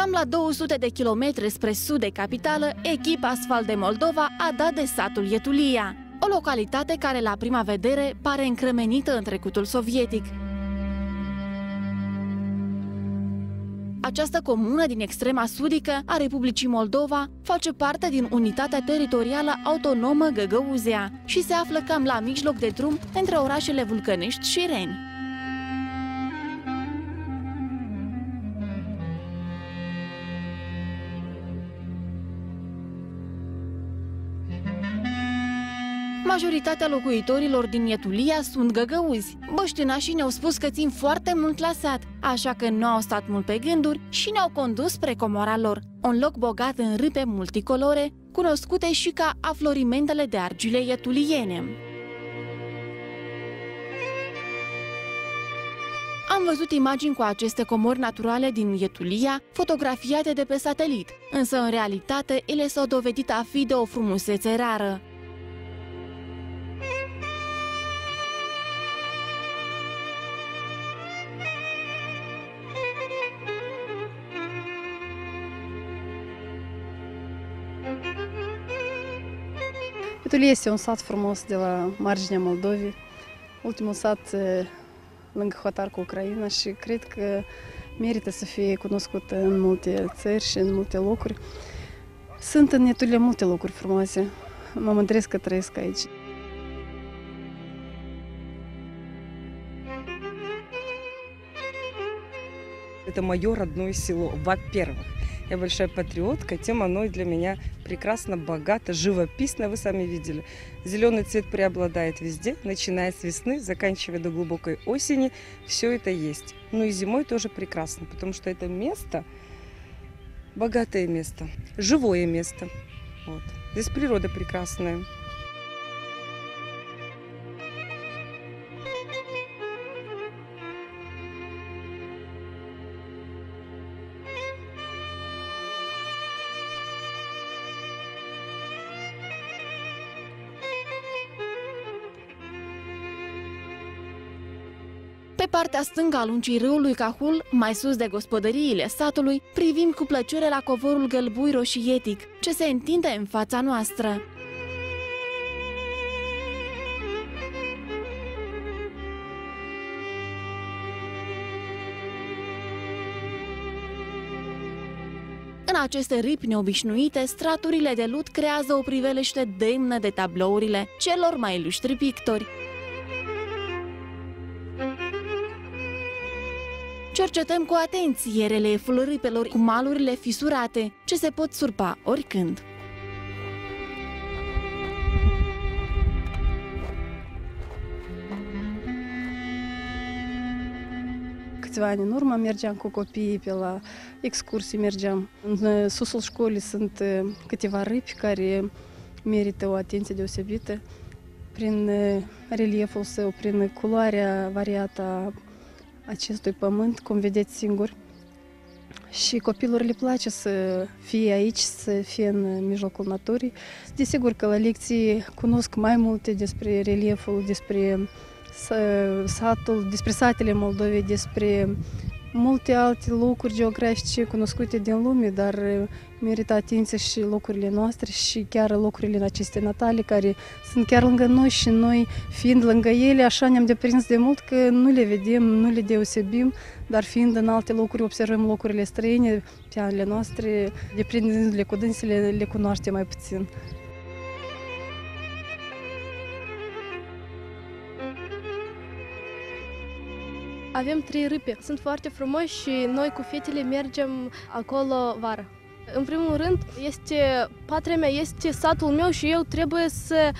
Cam la 200 de kilometri spre sud de capitală, echipa Asfalt de Moldova a dat de satul Ietulia, o localitate care la prima vedere pare încremenită în trecutul sovietic. Această comună din extrema sudică a Republicii Moldova face parte din unitatea teritorială autonomă Găgăuzia și se află cam la mijloc de drum între orașele Vulcănești și Reni. Majoritatea locuitorilor din Ietulia sunt găgăuzi. Băștinașii ne-au spus că țin foarte mult la sat, așa că nu au stat mult pe gânduri și ne-au condus spre comora lor, un loc bogat în râpe multicolore, cunoscute și ca aflorimentele de argile ietuliene. Am văzut imagini cu aceste comori naturale din Ietulia, fotografiate de pe satelit, însă în realitate ele s-au dovedit a fi de o frumusețe rară. Ietulia este un sat frumos de la marginea Moldovei, ultimul sat lângă hotar cu Ucraina și cred că merită să fie cunoscut în multe țări și în multe locuri. Sunt în Ietulia multe locuri frumoase, mă mândresc că trăiesc aici. Это мое родное село, во-первых. Я большая патриотка, тем оно для меня прекрасно, богато, живописно, вы сами видели. Зеленый цвет преобладает везде, начиная с весны, заканчивая до глубокой осени, все это есть. Ну и зимой тоже прекрасно, потому что это место, богатое место, живое место. Вот. Здесь природа прекрасная. Pe partea stângă a lungii râului Cahul, mai sus de gospodăriile satului, privim cu plăcere la covorul gălbui roșietic, ce se întinde în fața noastră. În aceste ripi neobișnuite, straturile de lut creează o priveliște demnă de tablourile celor mai ilustri pictori. Cercetăm cu atenție relieful ripelor cu malurile fisurate, ce se pot surpa oricând. Câțiva ani în urmă mergeam cu copiii pe la excursii, mergeam. În susul școlii sunt câteva râpi care merită o atenție deosebită prin relieful său, prin culoarea variată a acestui pământ, cum vedeți singur. Și copilor le place să fie aici, să fie în mijlocul naturii. Desigur că la lecții cunosc mai multe despre relieful, despre satul, despre satele Moldovei, despre multe alte locuri geografice cunoscute din lume, dar merită atenție și locurile noastre și chiar locurile aceste natale, care sunt chiar lângă noi și noi, fiind lângă ele, așa ne-am deprins de mult că nu le vedem, nu le deosebim, dar fiind în alte locuri, observăm locurile străine pe ale noastre, deprinzându-le cu dânsele, le cunoaștem mai puțin. Avem 3 râpe, sunt foarte frumoși și noi cu fetele mergem acolo vara. În primul rând, patria mea, este satul meu și eu trebuie să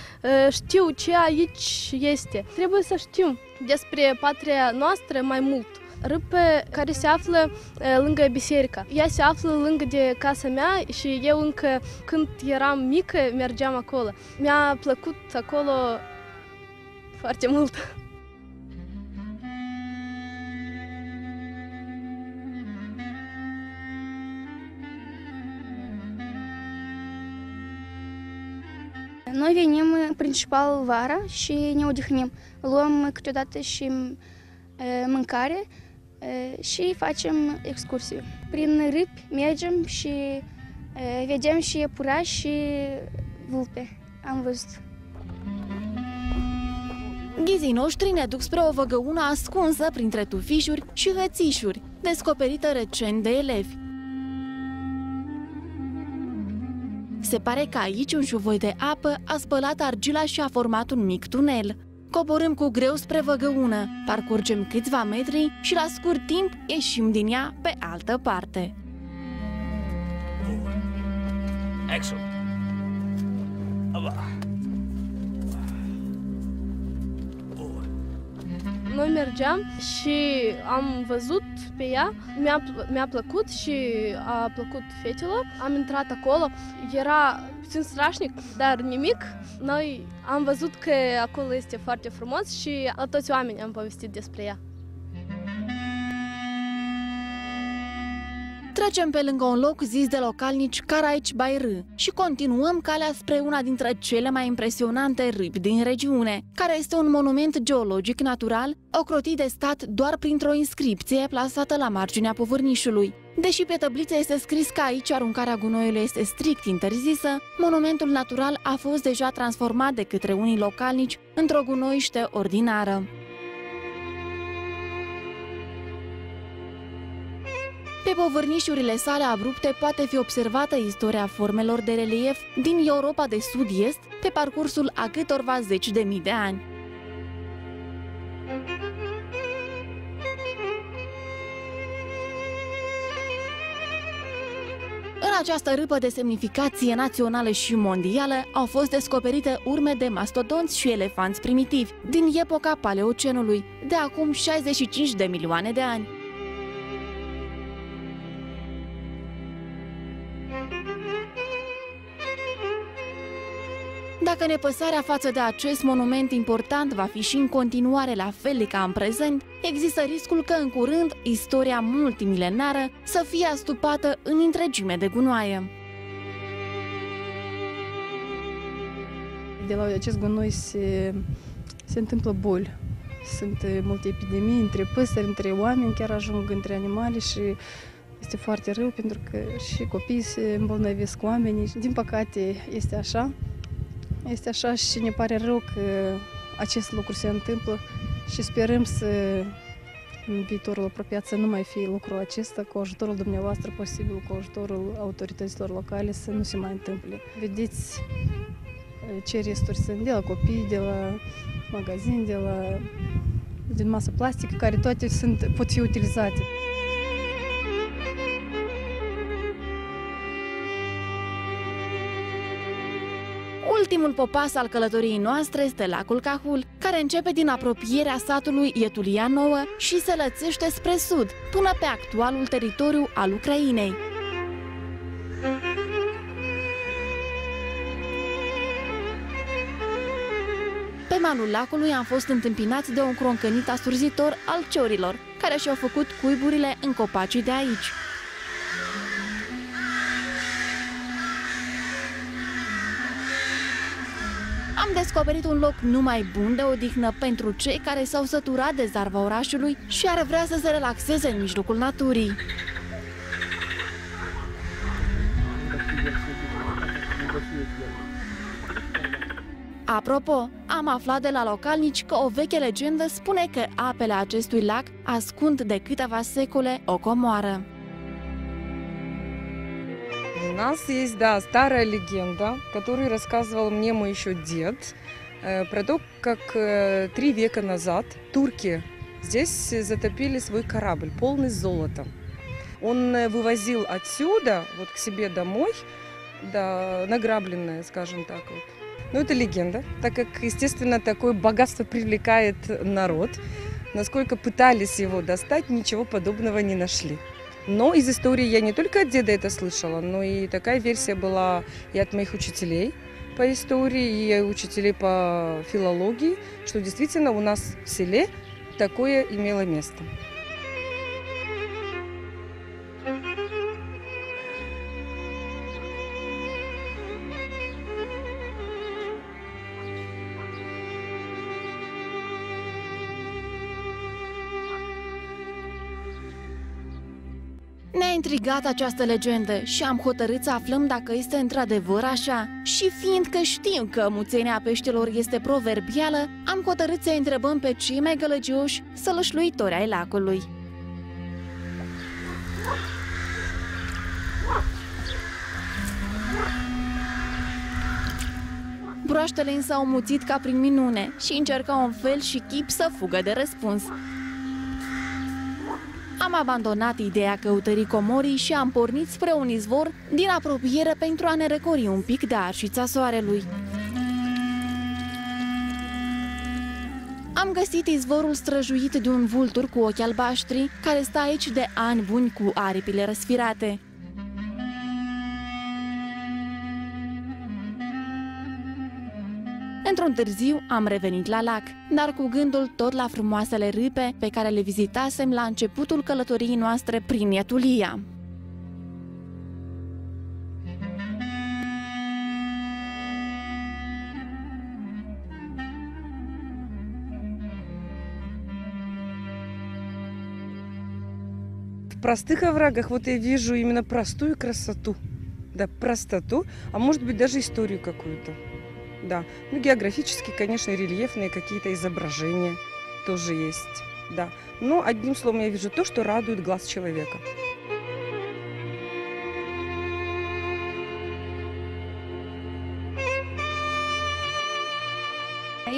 știu ce aici este. Trebuie să știm despre patria noastră mai mult. Râpe care se află lângă biserică. Ea se află lângă de casa mea și eu încă când eram mică mergeam acolo. Mi-a plăcut acolo foarte mult. Noi venim principal vara și ne odihnim. Luăm câteodată și mâncare, și facem excursii. Prin râpi mergem și vedem și iepuraș și vulpe. Am văzut. Ghizii noștri ne duc spre o văgăună ascunsă printre tufișuri și hățișuri, descoperită recent de elevi. Se pare că aici un șuvoi de apă a spălat argila și a format un mic tunel. Coborâm cu greu spre văgăună, parcurgem câțiva metri și la scurt timp ieșim din ea pe altă parte. Action. Noi mergeam și am văzut pe ea, mi-a plăcut și a plăcut fetelor. Am intrat acolo, era puțin strașnic, dar nimic. Noi am văzut că acolo este foarte frumos și la toți oamenii am povestit despre ea. Trecem pe lângă un loc zis de localnici Caraici Bairâ și continuăm calea spre una dintre cele mai impresionante râpi din regiune, care este un monument geologic natural ocrotit de stat doar printr-o inscripție plasată la marginea povârnișului. Deși pe tăbliță este scris că aici aruncarea gunoiului este strict interzisă, monumentul natural a fost deja transformat de către unii localnici într-o gunoiște ordinară. Pe povârnișurile sale abrupte poate fi observată istoria formelor de relief din Europa de Sud-Est pe parcursul a câtorva zeci de mii de ani. În această râpă de semnificație națională și mondială au fost descoperite urme de mastodonți și elefanți primitivi din epoca Paleocenului, de acum 65 de milioane de ani. Dacă nepăsarea față de acest monument important va fi și în continuare la fel ca în prezent, există riscul că în curând istoria multimilenară să fie astupată în întregime de gunoaie. De la acest gunoi se întâmplă boli. Sunt multe epidemii între păsări, între oameni, chiar ajung între animale și este foarte rău pentru că și copiii se îmbolnăvesc cu oamenii. Din păcate este așa. Este așa și ne pare rău că acest lucru se întâmplă și sperăm să, în viitorul apropiat, să nu mai fie lucrul acesta, cu ajutorul dumneavoastră posibil, cu ajutorul autorităților locale, să nu se mai întâmple. Vedeți ce resturi sunt de la copii, de la magazin, din masă plastică, care toate pot fi utilizate. Ultimul popas al călătoriei noastre este lacul Cahul, care începe din apropierea satului Ietulia Nouă și se lățește spre sud, până pe actualul teritoriu al Ucrainei. Pe malul lacului am fost întâmpinați de un croncănit asurzitor al ciorilor, care și-au făcut cuiburile în copacii de aici. Am descoperit un loc numai bun de odihnă pentru cei care s-au săturat de zarva orașului și ar vrea să se relaxeze în mijlocul naturii. Apropo, am aflat de la localnici că o veche legendă spune că apele acestui lac ascund de câteva secole o comoară. У нас есть, да, старая легенда, которую рассказывал мне мой еще дед, про то, как 3 века назад турки здесь затопили свой корабль, полный золота. Он вывозил отсюда, вот к себе домой, да, награбленное, скажем так вот. Но это легенда, так как, естественно, такое богатство привлекает народ. Насколько пытались его достать, ничего подобного не нашли. Но из истории я не только от деда это слышала, но и такая версия была и от моих учителей по истории, и учителей по филологии, что действительно у нас в селе такое имело место. Ne-a intrigat această legendă și am hotărât să aflăm dacă este într-adevăr așa. Și fiindcă știm că muțenia peștelor este proverbială, am hotărât să întrebăm pe cei mai gălăgioși sălășluitori ai lacului. Broaștele însă au muțit ca prin minune și încercau un fel și chip să fugă de răspuns. Am abandonat ideea căutării comorii și am pornit spre un izvor din apropiere pentru a ne răcori un pic de arșița soarelui. Am găsit izvorul străjuit de un vultur cu ochi albaștri, care stă aici de ani buni cu aripile răsfirate. Într-un târziu am revenit la lac, dar cu gândul tot la frumoasele râpe pe care le vizitasem la începutul călătoriei noastre prin Iătulia. В простых оврагах вот я вижу именно простую красоту, да, простоту, а может быть даже историю какую-то. Да, ну географически, конечно, рельефные какие-то изображения тоже есть, да. Но одним словом я вижу то, что радует глаз человека.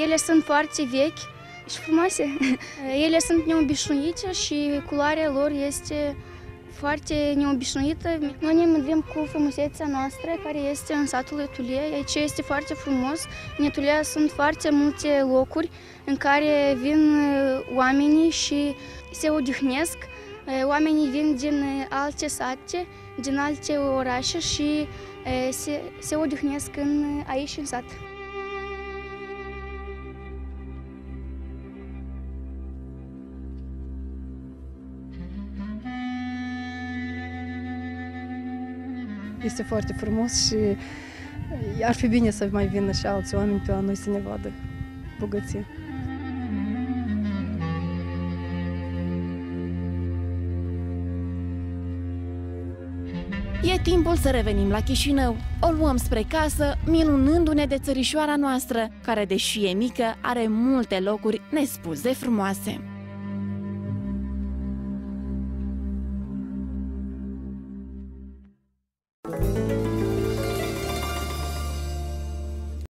Ele sunt foarte vechi și frumoase. Ele sunt neobișnuite și culoarea lor este foarte neobișnuită. Noi ne mândrim cu frumusețea noastră care este în satul Iătulia. Aici este foarte frumos. În Iătulia sunt foarte multe locuri în care vin oamenii și se odihnesc. Oamenii vin din alte sate, din alte orașe și se odihnesc aici în sat. Este foarte frumos și ar fi bine să mai vină și alți oameni pe la noi să ne vadă bogăția. E timpul să revenim la Chișinău. O luăm spre casă, minunându-ne de țărișoara noastră, care, deși e mică, are multe locuri nespus de frumoase.